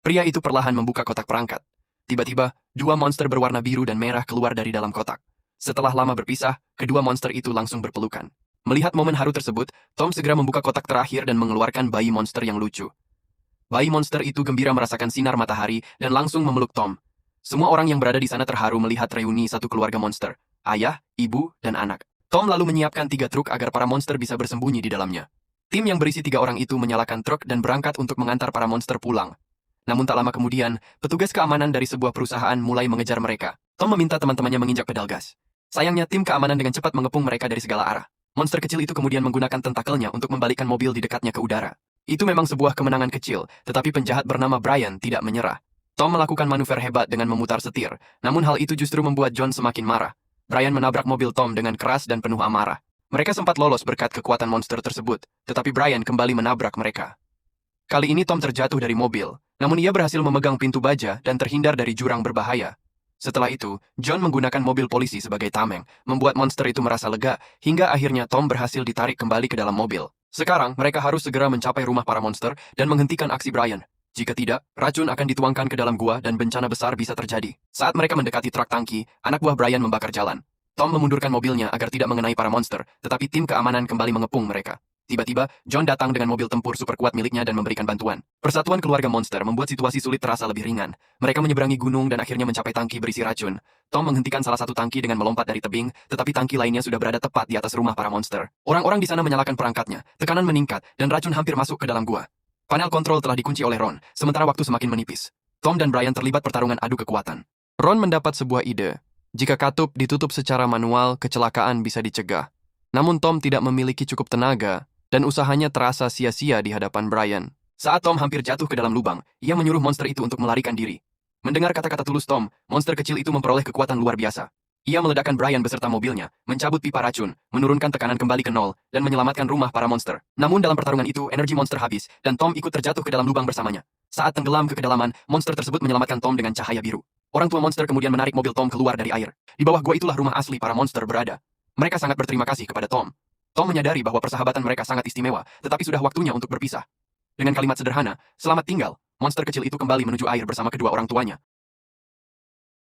Pria itu perlahan membuka kotak perangkat. Tiba-tiba, dua monster berwarna biru dan merah keluar dari dalam kotak. Setelah lama berpisah, kedua monster itu langsung berpelukan. Melihat momen haru tersebut, Tom segera membuka kotak terakhir dan mengeluarkan bayi monster yang lucu. Bayi monster itu gembira merasakan sinar matahari dan langsung memeluk Tom. Semua orang yang berada di sana terharu melihat reuni satu keluarga monster, ayah, ibu, dan anak. Tom lalu menyiapkan 3 truk agar para monster bisa bersembunyi di dalamnya. Tim yang berisi 3 orang itu menyalakan truk dan berangkat untuk mengantar para monster pulang. Namun tak lama kemudian, petugas keamanan dari sebuah perusahaan mulai mengejar mereka. Tom meminta teman-temannya menginjak pedal gas. Sayangnya tim keamanan dengan cepat mengepung mereka dari segala arah. Monster kecil itu kemudian menggunakan tentakelnya untuk membalikkan mobil di dekatnya ke udara. Itu memang sebuah kemenangan kecil, tetapi penjahat bernama Brian tidak menyerah. Tom melakukan manuver hebat dengan memutar setir, namun hal itu justru membuat John semakin marah. Brian menabrak mobil Tom dengan keras dan penuh amarah. Mereka sempat lolos berkat kekuatan monster tersebut, tetapi Brian kembali menabrak mereka. Kali ini Tom terjatuh dari mobil, namun ia berhasil memegang pintu baja dan terhindar dari jurang berbahaya. Setelah itu, John menggunakan mobil polisi sebagai tameng, membuat monster itu merasa lega, hingga akhirnya Tom berhasil ditarik kembali ke dalam mobil. Sekarang, mereka harus segera mencapai rumah para monster dan menghentikan aksi Brian. Jika tidak, racun akan dituangkan ke dalam gua dan bencana besar bisa terjadi. Saat mereka mendekati truk tangki, anak buah Brian membakar jalan. Tom memundurkan mobilnya agar tidak mengenai para monster, tetapi tim keamanan kembali mengepung mereka. Tiba-tiba, John datang dengan mobil tempur super kuat miliknya dan memberikan bantuan. Persatuan keluarga monster membuat situasi sulit terasa lebih ringan. Mereka menyeberangi gunung dan akhirnya mencapai tangki berisi racun. Tom menghentikan salah satu tangki dengan melompat dari tebing, tetapi tangki lainnya sudah berada tepat di atas rumah para monster. Orang-orang di sana menyalakan perangkatnya, tekanan meningkat, dan racun hampir masuk ke dalam gua. Panel kontrol telah dikunci oleh Ron, sementara waktu semakin menipis. Tom dan Brian terlibat pertarungan adu kekuatan. Ron mendapat sebuah ide. Jika katup ditutup secara manual, kecelakaan bisa dicegah. Namun Tom tidak memiliki cukup tenaga, dan usahanya terasa sia-sia di hadapan Brian. Saat Tom hampir jatuh ke dalam lubang, ia menyuruh monster itu untuk melarikan diri. Mendengar kata-kata tulus Tom, monster kecil itu memperoleh kekuatan luar biasa. Ia meledakkan Brian beserta mobilnya, mencabut pipa racun, menurunkan tekanan kembali ke nol, dan menyelamatkan rumah para monster. Namun dalam pertarungan itu, energi monster habis, dan Tom ikut terjatuh ke dalam lubang bersamanya. Saat tenggelam ke kedalaman, monster tersebut menyelamatkan Tom dengan cahaya biru. Orang tua monster kemudian menarik mobil Tom keluar dari air. Di bawah gua itulah rumah asli para monster berada. Mereka sangat berterima kasih kepada Tom. Tom menyadari bahwa persahabatan mereka sangat istimewa, tetapi sudah waktunya untuk berpisah. Dengan kalimat sederhana, "Selamat tinggal," monster kecil itu kembali menuju air bersama kedua orang tuanya.